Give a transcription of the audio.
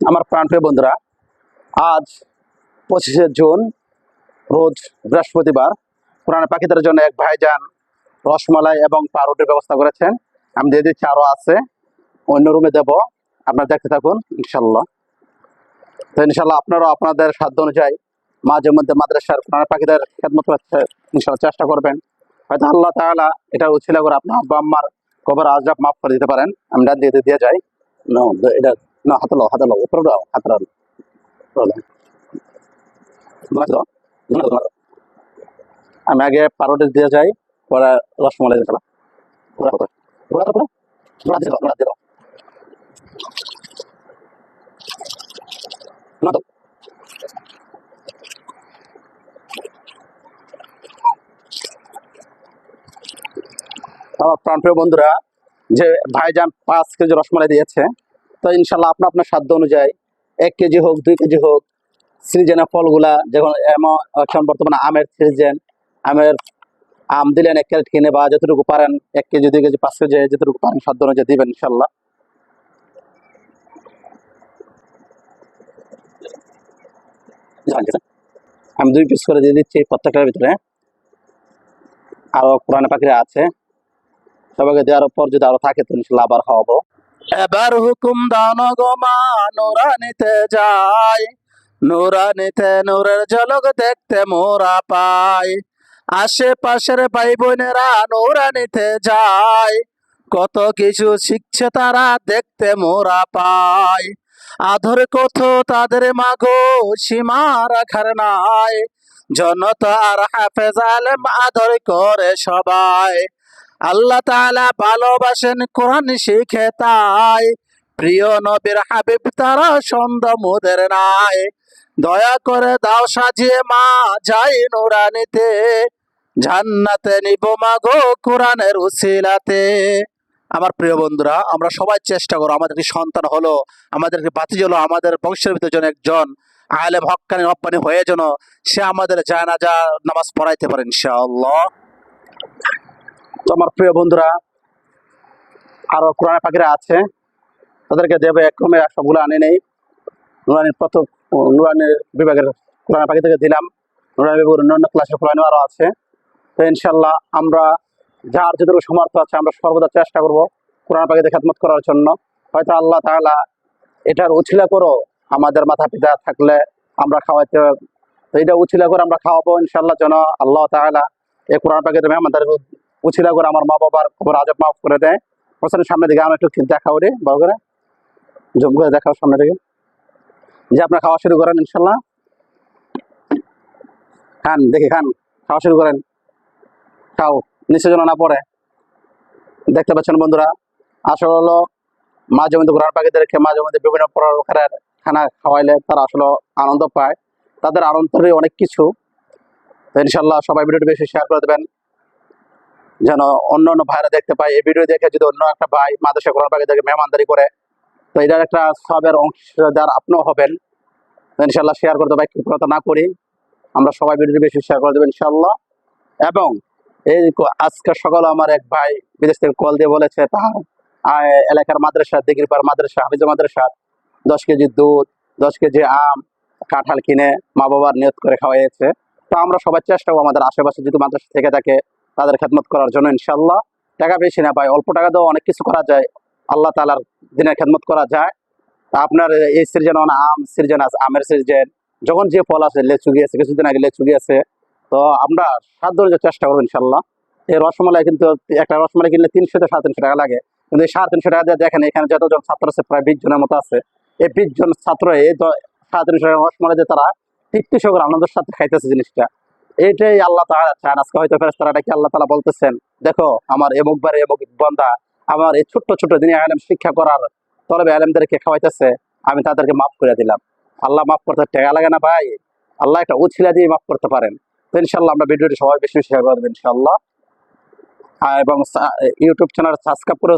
আমার প্রাণপ্রিয় বন্ধুরা, আজ 25শে জুন, রোজ বৃহস্পতিবার। পুরানো পাখিদের জন্য এক ভাইজান রসমালাই এবং পাউরুটির ব্যবস্থা করেছেন। আমি দিয়ে দিচ্ছি, আরো আছে, অন্য রুমে দেব। আপনারা দেখতে থাকুন ইনশাল্লাহ। তো ইনশাল্লাহ আপনারাও আপনাদের সাধ্য অনুযায়ী মাঝে মধ্যে মাদ্রাসার পুরানো পাখিদের খেদমত করতে ইনশাল্লাহ চেষ্টা করবেন। হয়তো আল্লাহ তাআলা এটা উছিলা করে আপনার আব্বা আম্মার কবর আযাব মাফ করে দিতে পারেন। আমি ডান দিয়ে যাই। এটা না, হাতে লো উপরে দাও, হাতে দাও। আমি আগে পাউরুটি দিয়ে যাই, পরে রসমালাই দিয়ে দিলাম। আমার প্রাণপ্রিয় বন্ধুরা, যে ভাইজান 5 কেজি রসমালাই দিয়েছে, তো ইনশাল্লাহ আপনার সাধ্য অনুযায়ী 1 কেজি হোক, 2 কেজি হোক, সিজনের ফলগুলা যেমন এখন বর্তমানে আমের সিজন, আম দিলেন 1 ক্যারেট কিনে, বা যতটুকু পারেন 1 কেজি, 2 কেজি, 5 কেজি, যতটুকু পারেন সাধ্য অনুযায়ী দিবেন ইনশাল্লাহ। আমি 2 পিস করে দিয়ে দিচ্ছি প্রত্যেকটার ভিতরে। আরো পুরানো পাখিরা আছে, সবাইকে দেওয়ার পর যদি আরো থাকে তো ইনশাল্লাহ আবার খাওয়াবো। এবার হুকুম দাও না গো মা, নুরানিতে যাই, নুরানিতে নূরের ঝলক দেখতে মোরা পাই। আশেপাশের ভাই বোনেরা নুরানিতে যায়, কত কিছু শিখছে তারা দেখতে মোরা পাই। আদর কত তাদের মাগো সীমা রাখার নাই, জনতা আর হাফেজ আলেম আদর করে সবাই। আল্লাহ তাআলা ভালোবাসেন, কোরআন শিখে তাই, প্রিয় নবীর হাবিব তারা সন্দ মুদের নাই। দয়া করে দাও সাজিয়ে মা, যাই নুরানিতে, জান্নাতে নিব মাগো কোরআনের উসিলাতে। আমার প্রিয় বন্ধুরা, আমরা সবাই চেষ্টা করো, আমাদেরকে সন্তান হলো, আমাদেরকে বাতিজ হলো, আমাদের বংশের ভিতরে যেন একজন আলেম হক্কানি রব্বানি হয়ে যেন সে আমাদের জানাজা নামাজ পড়াইতে পারে ইনশাআল্লাহ। তো আমার প্রিয় বন্ধুরা, আরো কোরআন পাখিরা আছে, তাদেরকে দেবে এক ক্রমে, সবগুলো আনে নেই। নুরানির প্রথম নুরানির বিভাগের কোরআন পাখি থেকে দিলাম। নুরানি বিভাগের অন্যান্য ক্লাসের কোরআন আরো আছে। তো ইনশাল্লাহ আমরা যার যতটুকু সমর্থ আছে, আমরা সর্বদা চেষ্টা করব কোরআন পাখিদের খেদমত করার জন্য। হয়তো আল্লাহ তাআলা এটার উছিলা করো, আমাদের মাথা পিতা থাকলে আমরা খাওয়াইতে, তো এটা উছিলা করে আমরা খাওয়াবো ইনশাল্লাহ, যেন আল্লাহ তাআলা এই কোরআন পাখিদের মেহমানদের উছিলা করে আমার মা বাবার খবর আজব মাফ করে দেয়। হোসেনের সামনে দিকে আমরা একটু দেখাও রে, বড় করে জম করে দেখাও সামনে দিকে, যে আপনার খাওয়া শুরু করেন ইনশাল্লাহ। খান, দেখি খান, খাওয়া শুরু করেন, খাও, নিচে যেন না পড়ে। দেখতে পাচ্ছেন বন্ধুরা, আসলে হলো মাঝে মধ্যে কোরআন পাখিদেরকে মাঝে মধ্যে বিভিন্ন প্রকারের খানা খাওয়াইলে তারা আসলে আনন্দ পায়, তাদের আনন্দে অনেক কিছু। ইনশাল্লাহ সবাই ভিডিওটি বেশি শেয়ার করে দেবেন, যেন অন্য অন্য ভাইরা দেখতে পায়। এই ভিডিও দেখে যদি অন্য একটা ভাই মাদ্রাসা কোরআন পাখিদেরকে মেহমানদারি করে, তো এটার একটা সবের অংশীদার আপনিও হবেন। ইনশাল্লাহ শেয়ার করতে পাই, কৃপণতা না করি, আমরা সবাই ভিডিওটি বেশি শেয়ার করে দেবেন ইনশাল্লাহ। এবং এই আজকে সকালে আমার এক ভাই বিদেশ থেকে কল দিয়ে বলেছে, তার এলাকার মাদ্রাসা, দিগিরপাড় মাদ্রাসা, হাফিজ মাদ্রাসা 10 কেজি দুধ, 10 কেজি আম, কাঁঠাল কিনে মা বাবার নিয়ত করে খাওয়াইছে। তো আমরা সবাই চেষ্টা করবো আমাদের আশেপাশে যদি মাদ্রাসা থেকে থাকে তাদের খেদমত করার জন্য ইনশাল্লাহ। টাকা বেশি না পাই, অল্প টাকা দিয়েও অনেক কিছু করা যায়, আল্লাহ তাআলার দিনের খেদমত করা যায়। আপনার এই সিজন আম সিজন আছে, আমের সিজন, যখন যে ফল আছে, লেচু গিয়েছে কিছুদিন আগে, লেচু গিয়েছে, তো আমরা সাধ্য অনুযায়ী চেষ্টা করবো ইনশাল্লাহ। এই রসমালাই কিন্তু একটা রসমালাই কিনলে 300 থেকে 350 টাকা লাগে, কিন্তু এই 350 টাকা দিয়ে দেখেন এখানে যতজন ছাত্র আছে, প্রায় 20 জনের মতো আছে। এই 20 জন ছাত্র এই 350 টাকা রসমালাই দিয়ে তারা তৃপ্তি সহকারে আনন্দের সাথে খাইতেছে জিনিসটা। এইটাই আল্লাহ তাআলা চান। আজকে হয়তো ফেরেশতারা কি আল্লাহ তাআলা বলতেছেন, দেখো আমার এমুক বারে এমুক বান্দা আমার এই ছোট্ট ছোট্ট দিনে আলেম শিক্ষা করার তলবে আলেমদেরকে খাওয়াইতেছে, আমি তাদেরকে মাফ করে দিলাম। আল্লাহ মাফ করতে টাকা লাগে না ভাই, আল্লাহ একটা উছিলা দিয়ে মাফ করতে পারেন। তো ইনশাল্লাহ আমরা ভিডিওটি সবাই বেশি শেয়ার করবেন ইনশাল্লাহ। এবং ইউটিউব চ্যানেল সাবস্ক্রাইব করে